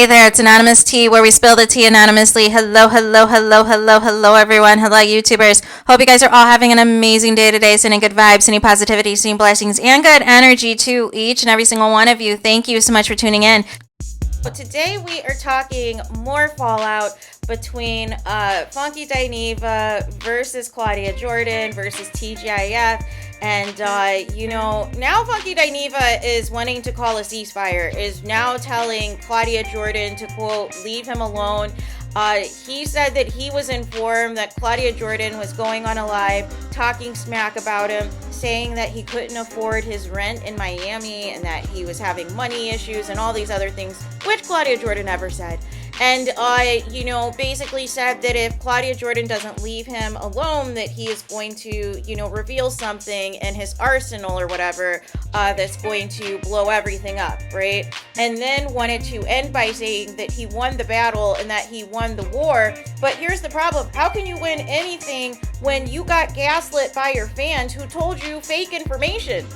there, it's Anonymous Tea, where we spill the tea anonymously. Hello, hello, hello, hello, hello, everyone. Hello, YouTubers. Hope you guys are all having an amazing day today, sending good vibes, sending positivity, sending blessings, and good energy to each and every single one of you. Thank you so much for tuning in. Today we are talking more fallout between Funky DINEVA versus Claudia Jordan versus TGIF. And, now Funky DINEVA is wanting to call a ceasefire, is now telling Claudia Jordan to, quote, leave him alone. He said that he was informed that Claudia Jordan was going on a live, talking smack about him, saying that he couldn't afford his rent in Miami and that he was having money issues and all these other things, which Claudia Jordan never said. And, basically said that if Claudia Jordan doesn't leave him alone, that he is going to, reveal something in his arsenal or whatever that's going to blow everything up, right? And then wanted to end by saying that he won the battle and that he won the war. But here's the problem. How can you win anything when you got gaslit by your fans who told you fake information?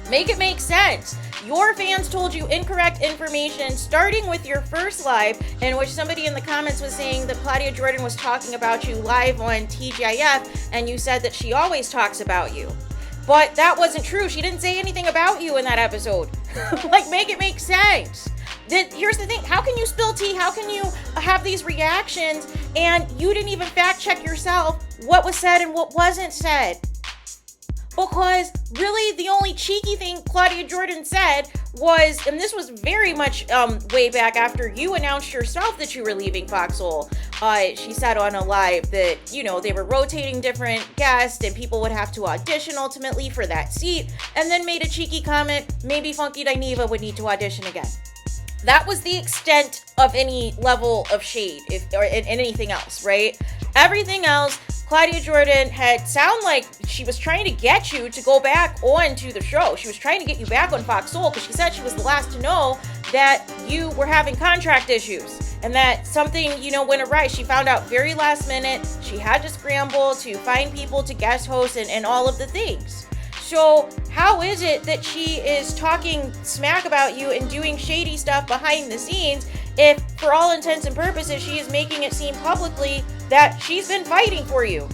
Make it make sense. Your fans told you incorrect information, starting with your first live, in which somebody in the comments was saying that Claudia Jordan was talking about you live on TGIF, and you said that she always talks about you. But that wasn't true. She didn't say anything about you in that episode. Make it make sense. Here's the thing. How can you spill tea? How can you have these reactions and you didn't even fact check yourself what was said and what wasn't said? Because really the only cheeky thing Claudia Jordan said was, and this was very much way back after you announced yourself that you were leaving Foxhole, she said on a live that, they were rotating different guests and people would have to audition ultimately for that seat, and then made a cheeky comment, maybe Funky DINEVA would need to audition again. That was the extent of any level of shade or anything else, right? Everything else, Claudia Jordan had sound like she was trying to get you to go back on to the show. She was trying to get you back on Foxhole because she said she was the last to know that you were having contract issues and that something, went awry. She found out very last minute. She had to scramble to find people to guest host and all of the things. So how is it that she is talking smack about you and doing shady stuff behind the scenes if, for all intents and purposes, she is making it seem publicly that she's been fighting for you?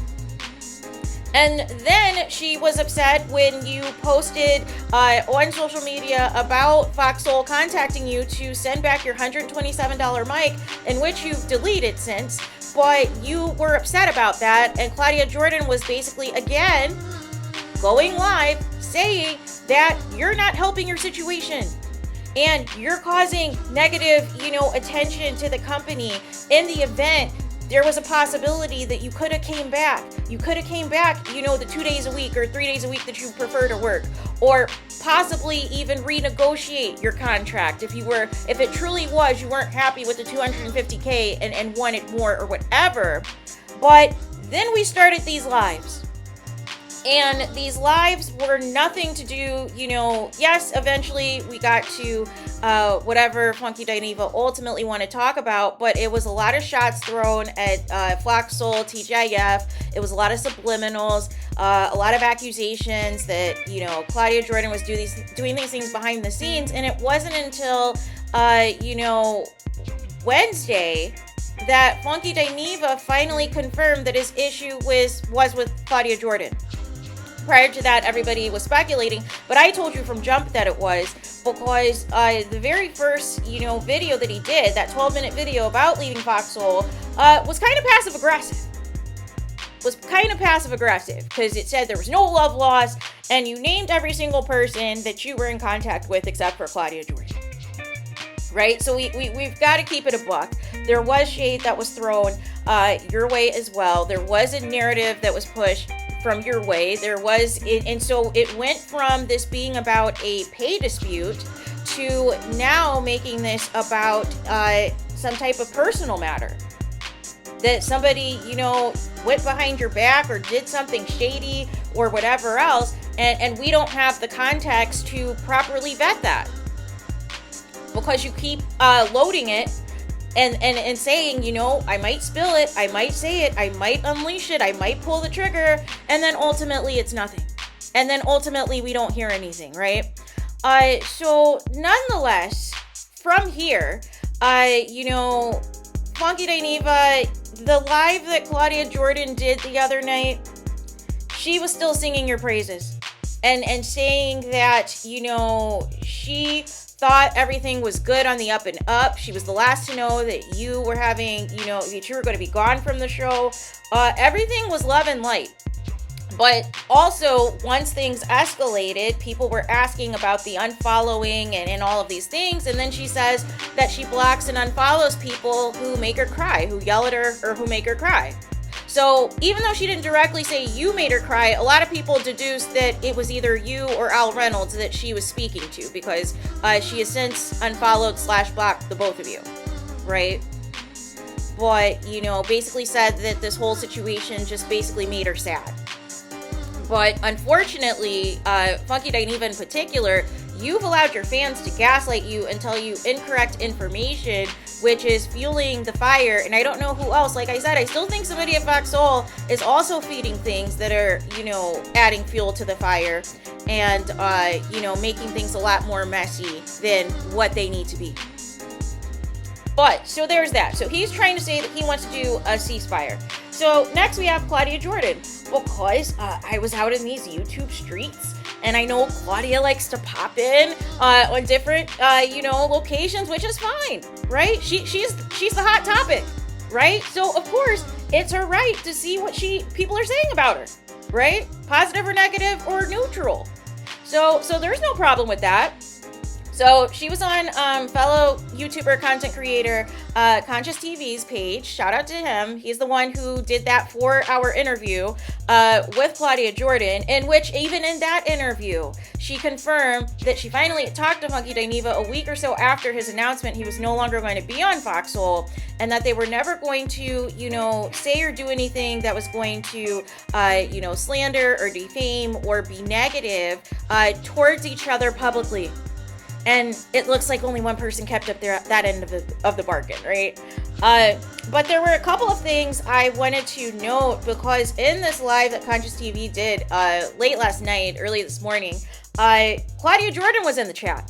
And then she was upset when you posted on social media about Foxhole contacting you to send back your $127 mic, in which you've deleted since, but you were upset about that, and Claudia Jordan was basically, again, going live saying that you're not helping your situation and you're causing negative, attention to the company. In the event there was a possibility that you could have came back. You could have came back, the 2 days a week or 3 days a week that you prefer to work, or possibly even renegotiate your contract if it truly was you weren't happy with the $250K and wanted more or whatever. But then we started these lives. And these lives were nothing to do, yes, eventually we got to whatever Funky DINEVA ultimately want to talk about, but it was a lot of shots thrown at Foxhole, TGIF. It was a lot of subliminals, a lot of accusations that, Claudia Jordan was doing these things behind the scenes. And it wasn't until, Wednesday that Funky DINEVA finally confirmed that his issue was with Claudia Jordan. Prior to that, everybody was speculating, but I told you from jump that it was because the very first, video that he did, that 12-minute video about leaving Foxhole, was kind of passive-aggressive. Because it said there was no love lost, and you named every single person that you were in contact with except for Claudia Jordan. Right? So we've got to keep it a buck. There was shade that was thrown your way as well. There was a narrative that was pushed from your way. And so it went from this being about a pay dispute to now making this about some type of personal matter. That somebody, went behind your back or did something shady or whatever else, and we don't have the context to properly vet that. Because you keep loading it and saying, I might spill it, I might say it, I might unleash it, I might pull the trigger, and then ultimately it's nothing. And then ultimately we don't hear anything, right? So nonetheless, from here, you know, Funky DINEVA, the live that Claudia Jordan did the other night, she was still singing your praises and saying that, you know, she thought everything was good on the up and up. She was the last to know that you were having, you know, that you were going to be gone from the show. Everything was love and light. But also, once things escalated, people were asking about the unfollowing and all of these things. And then she says that she blocks and unfollows people who make her cry, who yell at her, or who make her cry. So even though she didn't directly say you made her cry, a lot of people deduced that it was either you or Al Reynolds that she was speaking to, because she has since unfollowed / blocked the both of you, right? But, you know, basically said that this whole situation just basically made her sad. But unfortunately, Funky DINEVA in particular, you've allowed your fans to gaslight you and tell you incorrect information, which is fueling the fire. And I don't know who else. Like I said, I still think somebody at Fox Soul is also feeding things that are, you know, adding fuel to the fire and, you know, making things a lot more messy than what they need to be. But, so there's that. So he's trying to say that he wants to do a ceasefire. So next we have Claudia Jordan, because I was out in these YouTube streets, and I know Claudia likes to pop in on different, you know, locations, which is fine, right? She's the hot topic, right? So of course it's her right to see what people are saying about her, right? Positive or negative or neutral. So there's no problem with that. So she was on fellow YouTuber content creator Conscious TV's page. Shout out to him. He's the one who did that 4-hour interview with Claudia Jordan, in which even in that interview, she confirmed that she finally talked to Funky DINEVA a week or so after his announcement he was no longer going to be on Fox Soul, and that they were never going to, you know, say or do anything that was going to, you know, slander or defame or be negative towards each other publicly. And it looks like only one person kept up that end of the bargain, right? But there were a couple of things I wanted to note, because in this live that Conscious TV did late last night, early this morning, Claudia Jordan was in the chat.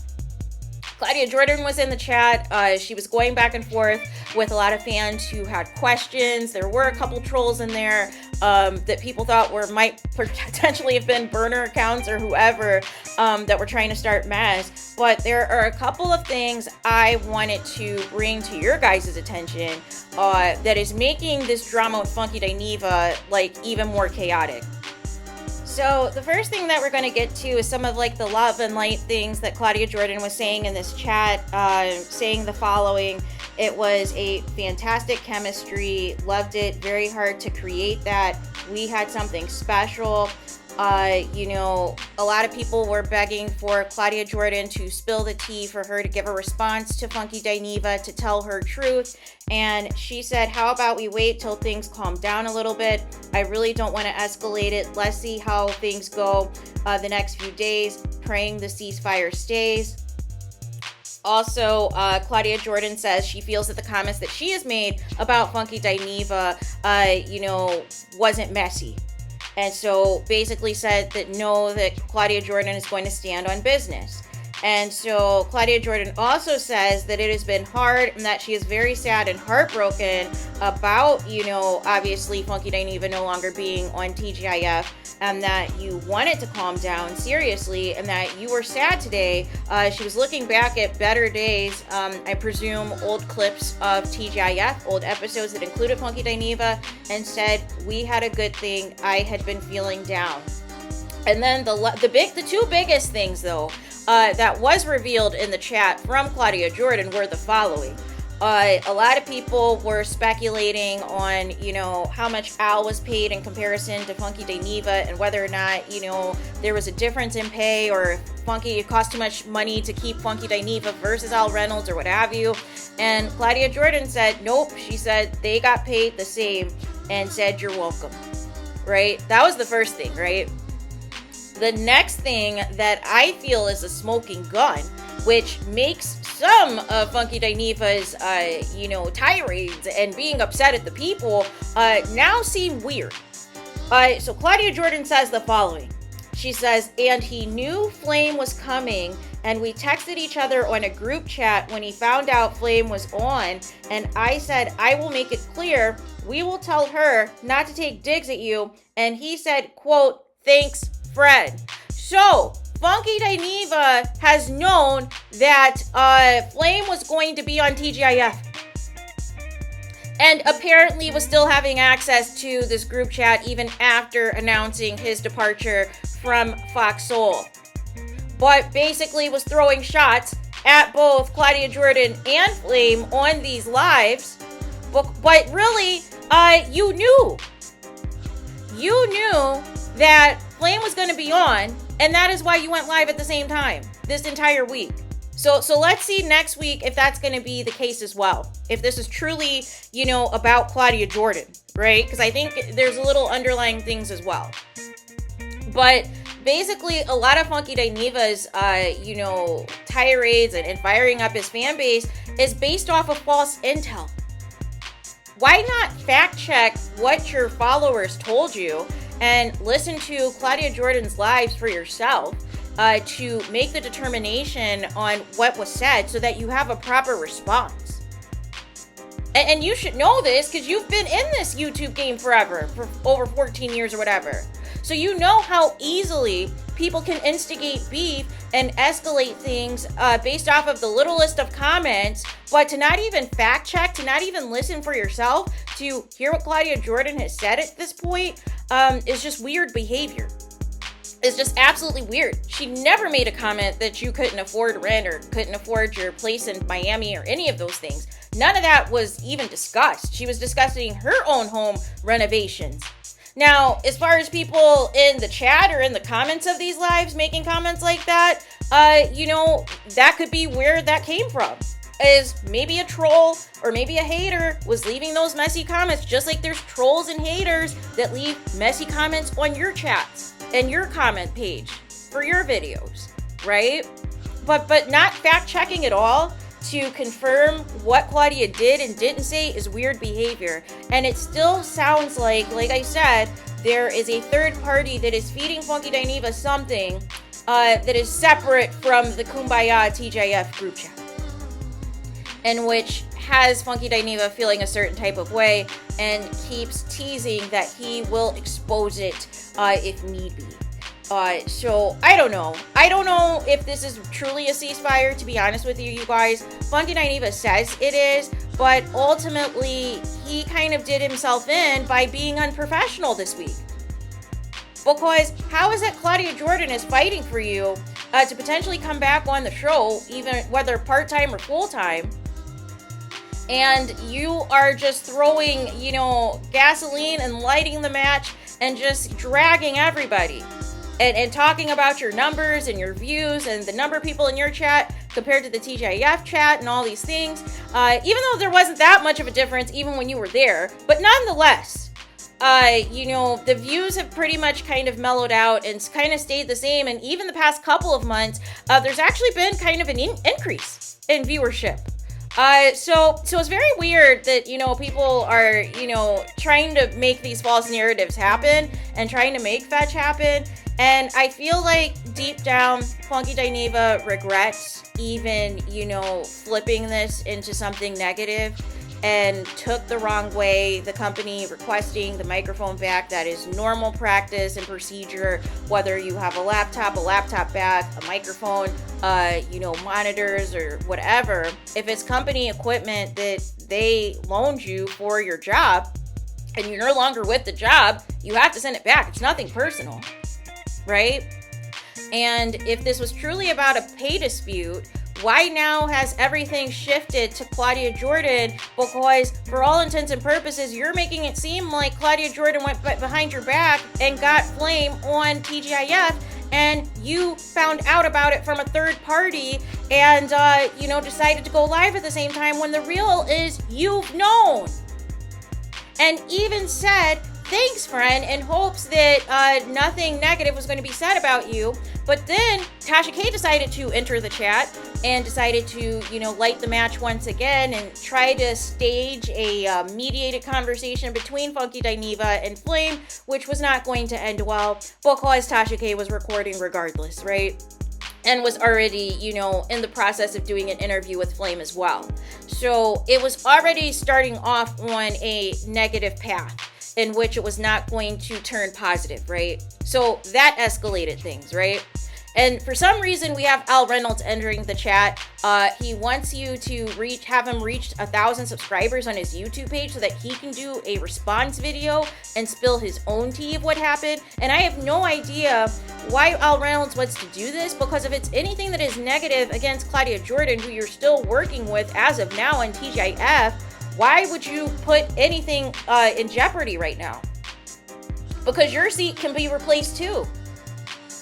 Claudia Jordan was in the chat. She was going back and forth with a lot of fans who had questions. There were a couple trolls in there that people thought might potentially have been burner accounts or whoever that were trying to start mess. But there are a couple of things I wanted to bring to your guys' attention that is making this drama with Funky DINEVA like even more chaotic. So the first thing that we're going to get to is some of like the love and light things that Claudia Jordan was saying in this chat, saying the following: it was a fantastic chemistry, loved it, very hard to create that. We had something special. You know, a lot of people were begging for Claudia Jordan to spill the tea, for her to give a response to Funky DINEVA, to tell her truth. And she said, how about we wait till things calm down a little bit? I really don't want to escalate it. Let's see how things go the next few days. Praying the ceasefire stays. Also, Claudia Jordan says she feels that the comments that she has made about Funky DINEVA, you know, wasn't messy. And so basically said that Claudia Jordan is going to stand on business. And so Claudia Jordan also says that it has been hard and that she is very sad and heartbroken about, you know, obviously Funky DINEVA no longer being on TGIF, and that you wanted to calm down seriously, and that you were sad today. She was looking back at better days, I presume old clips of TGIF, old episodes that included Funky DINEVA, and said, we had a good thing. I had been feeling down. And then the two biggest things, though, that was revealed in the chat from Claudia Jordan were the following. A lot of people were speculating on, you know, how much Al was paid in comparison to Funky DINEVA, and whether or not, you know, there was a difference in pay, or it cost too much money to keep Funky DINEVA versus Al Reynolds or what have you. And Claudia Jordan said, nope. She said they got paid the same, and said, you're welcome. Right? That was the first thing, right? The next thing that I feel is a smoking gun, which makes some of Funky DINEVA's, you know, tirades and being upset at the people now seem weird. So Claudia Jordan says the following. She says, and he knew Flame was coming and we texted each other on a group chat when he found out Flame was on, and I said, I will make it clear, we will tell her not to take digs at you, and he said, quote, thanks, Fred. So, Funky DINEVA has known that Flame was going to be on TGIF, and apparently was still having access to this group chat even after announcing his departure from Fox Soul. But basically was throwing shots at both Claudia Jordan and Flame on these lives. But really, you knew that Flame was going to be on, and that is why you went live at the same time this entire week. So let's see next week if that's going to be the case as well. If this is truly, about Claudia Jordan, right? Because I think there's a little underlying things as well. But basically, a lot of Funky DINEVA's, tirades and firing up his fan base is based off of false intel. Why not fact check what your followers told you and listen to Claudia Jordan's lives for yourself to make the determination on what was said so that you have a proper response? And you should know this because you've been in this YouTube game forever, for over 14 years or whatever. So you know how easily people can instigate beef and escalate things based off of the littlest of comments, but to not even fact check, to not even listen for yourself, to hear what Claudia Jordan has said at this point is just weird behavior. It's just absolutely weird. She never made a comment that you couldn't afford rent or couldn't afford your place in Miami or any of those things. None of that was even discussed. She was discussing her own home renovations. Now, as far as people in the chat or in the comments of these lives making comments like that, that could be where that came from. Is maybe a troll or maybe a hater was leaving those messy comments, just like there's trolls and haters that leave messy comments on your chats and your comment page for your videos, right? But not fact checking at all to confirm what Claudia did and didn't say is weird behavior. And it still sounds like I said, there is a third party that is feeding Funky DINEVA something that is separate from the Kumbaya TJF group chat, and which has Funky DINEVA feeling a certain type of way and keeps teasing that he will expose it if need be. So I don't know. I don't know if this is truly a ceasefire, to be honest with you guys. Funky DINEVA says it is, but ultimately he kind of did himself in by being unprofessional this week. Because how is it Claudia Jordan is fighting for you to potentially come back on the show, even whether part-time or full-time, and you are just throwing, gasoline and lighting the match and just dragging everybody? And talking about your numbers and your views and the number of people in your chat compared to the TGIF chat and all these things, even though there wasn't that much of a difference even when you were there, but nonetheless, the views have pretty much kind of mellowed out and kind of stayed the same. And even the past couple of months, there's actually been kind of an increase in viewership. So it's very weird that, people are, trying to make these false narratives happen and trying to make fetch happen. And I feel like deep down, Funky DINEVA regrets even, flipping this into something negative and took the wrong way. The company requesting the microphone back, that is normal practice and procedure, whether you have a laptop bag, a microphone, monitors or whatever. If it's company equipment that they loaned you for your job and you're no longer with the job, you have to send it back. It's nothing personal, right? And if this was truly about a pay dispute, why now has everything shifted to Claudia Jordan? Because for all intents and purposes, you're making it seem like Claudia Jordan went behind your back and got Flame on TGIF, and you found out about it from a third party and, decided to go live at the same time, when the real is you've known. And even said, thanks, friend, in hopes that nothing negative was going to be said about you. But then Tasha K decided to enter the chat and decided to, light the match once again and try to stage a mediated conversation between Funky DINEVA and Flame, which was not going to end well because Tasha K was recording regardless, right? and was already, in the process of doing an interview with Flame as well. So it was already starting off on a negative path in which it was not going to turn positive, right? So that escalated things, right? And for some reason, we have Al Reynolds entering the chat. He wants you to have him reach 1,000 subscribers on his YouTube page so that he can do a response video and spill his own tea of what happened. And I have no idea why Al Reynolds wants to do this, because if it's anything that is negative against Claudia Jordan, who you're still working with as of now in TGIF, why would you put anything in jeopardy right now? Because your seat can be replaced too.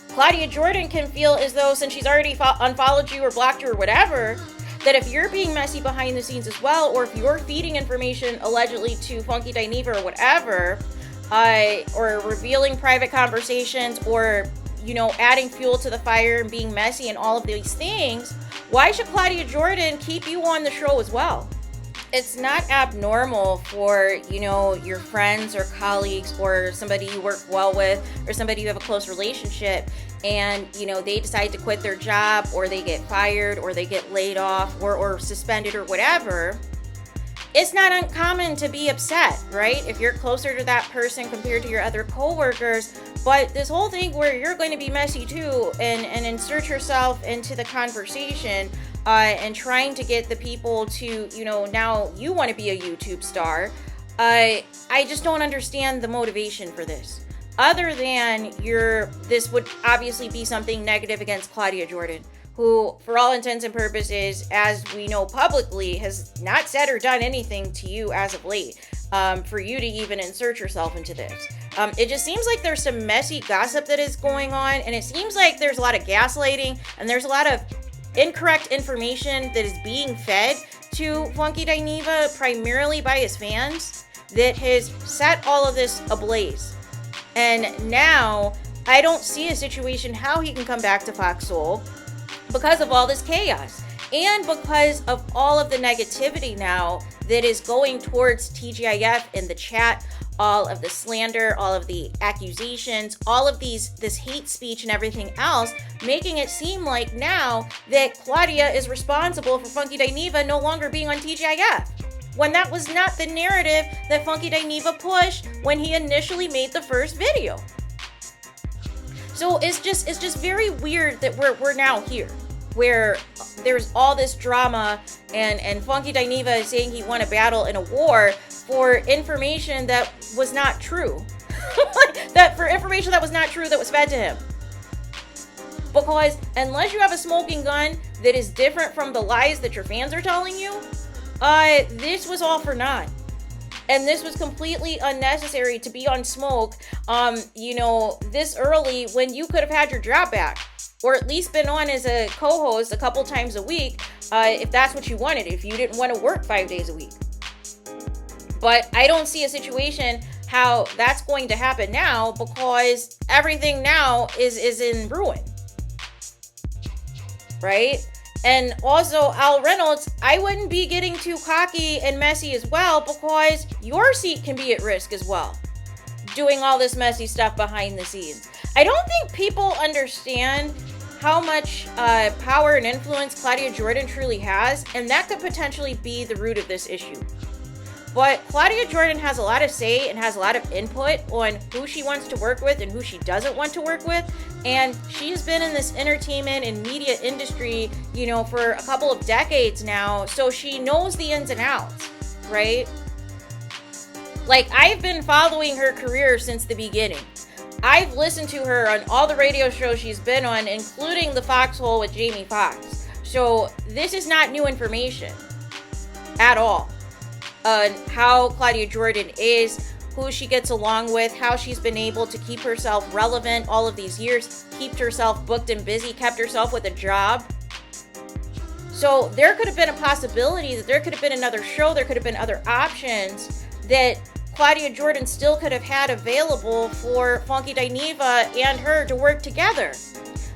Claudia Jordan can feel as though, since she's already unfollowed you or blocked you or whatever, that if you're being messy behind the scenes as well, or if you're feeding information allegedly to Funky DINEVA or whatever, or revealing private conversations, or, adding fuel to the fire and being messy and all of these things, why should Claudia Jordan keep you on the show as well? It's not abnormal for, your friends or colleagues or somebody you work well with or somebody you have a close relationship, and, they decide to quit their job, or they get fired, or they get laid off or suspended or whatever. It's not uncommon to be upset, right? If you're closer to that person compared to your other coworkers. But this whole thing where you're going to be messy too and insert yourself into the conversation, and trying to get the people to, now you want to be a YouTube star. I just don't understand the motivation for this. Other than this would obviously be something negative against Claudia Jordan, who, for all intents and purposes, as we know publicly, has not said or done anything to you as of late, for you to even insert yourself into this. It just seems like there's some messy gossip that is going on, and it seems like there's a lot of gaslighting, and there's a lot of incorrect information that is being fed to Funky DINEVA, primarily by his fans, that has set all of this ablaze. And now I don't see a situation how he can come back to Fox Soul because of all this chaos, and because of all of the negativity now that is going towards TGIF in the chat, all of the slander, all of the accusations, all of this hate speech and everything else, making it seem like now that Claudia is responsible for Funky DINEVA no longer being on TGIF, when that was not the narrative that Funky DINEVA pushed when he initially made the first video. So it's just very weird that we're now here, where there's all this drama, and Funky DINEVA is saying he won a battle in a war for information that was not true. For information that was not true that was fed to him. Because unless you have a smoking gun that is different from the lies that your fans are telling you, this was all for naught. And this was completely unnecessary to be on smoke, this early, when you could have had your job back, or at least been on as a co-host a couple times a week, if that's what you wanted, if you didn't want to work 5 days a week. But I don't see a situation how that's going to happen now, because everything now is in ruin, right? And also, Al Reynolds, I wouldn't be getting too cocky and messy as well, because your seat can be at risk as well, doing all this messy stuff behind the scenes. I don't think people understand how much power and influence Claudia Jordan truly has, and that could potentially be the root of this issue. But Claudia Jordan has a lot of say and has a lot of input on who she wants to work with and who she doesn't want to work with. And she's been in this entertainment and media industry, for a couple of decades now. So she knows the ins and outs, right? Like, I've been following her career since the beginning. I've listened to her on all the radio shows she's been on, including the Foxhole with Jamie Foxx. So this is not new information at all. On how Claudia Jordan is, who she gets along with, how she's been able to keep herself relevant all of these years, keep herself booked and busy, kept herself with a job. So there could have been a possibility that there could have been another show, there could have been other options that Claudia Jordan still could have had available for Funky DINEVA and her to work together.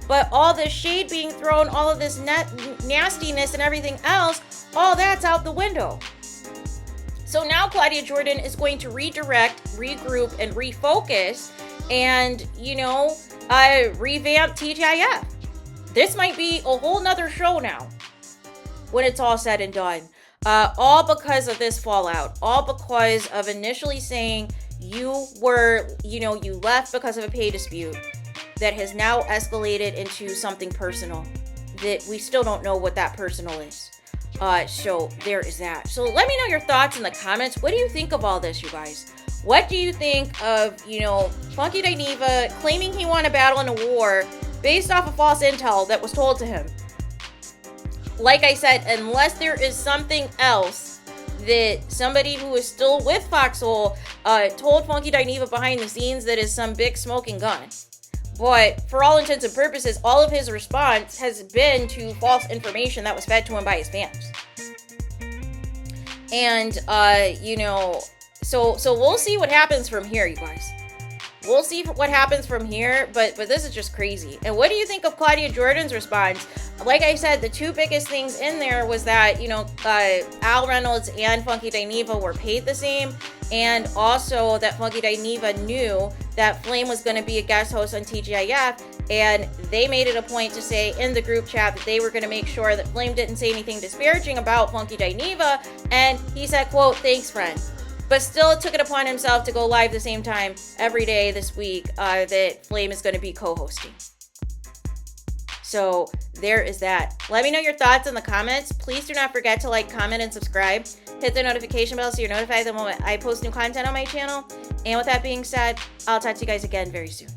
But all this shade being thrown, all of this nastiness and everything else, all that's out the window. So now Claudia Jordan is going to redirect, regroup, and refocus and, revamp TGIF. This might be a whole nother show now when it's all said and done. All because of this fallout. All because of initially saying you left because of a pay dispute that has now escalated into something personal that we still don't know what that personal is. So there is that. So let me know your thoughts in the comments. What do you think of all this, you guys? What do you think of, Funky DINEVA claiming he won a battle in a war based off of false intel that was told to him? Like I said, unless there is something else that somebody who is still with Foxhole told Funky DINEVA behind the scenes that is some big smoking gun. But for all intents and purposes, all of his response has been to false information that was fed to him by his fans. And, so we'll see what happens from here, you guys. We'll see what happens from here, but this is just crazy. And what do you think of Claudia Jordan's response? Like I said, the two biggest things in there was that, Al Reynolds and Funky DINEVA were paid the same, and also that Funky DINEVA knew that Flame was going to be a guest host on TGIF, and they made it a point to say in the group chat that they were going to make sure that Flame didn't say anything disparaging about Funky DINEVA, and he said, quote, "Thanks, friend." But still took it upon himself to go live the same time every day this week that Flame is going to be co-hosting. So there is that. Let me know your thoughts in the comments. Please do not forget to like, comment, and subscribe. Hit the notification bell so you're notified the moment I post new content on my channel. And with that being said, I'll talk to you guys again very soon.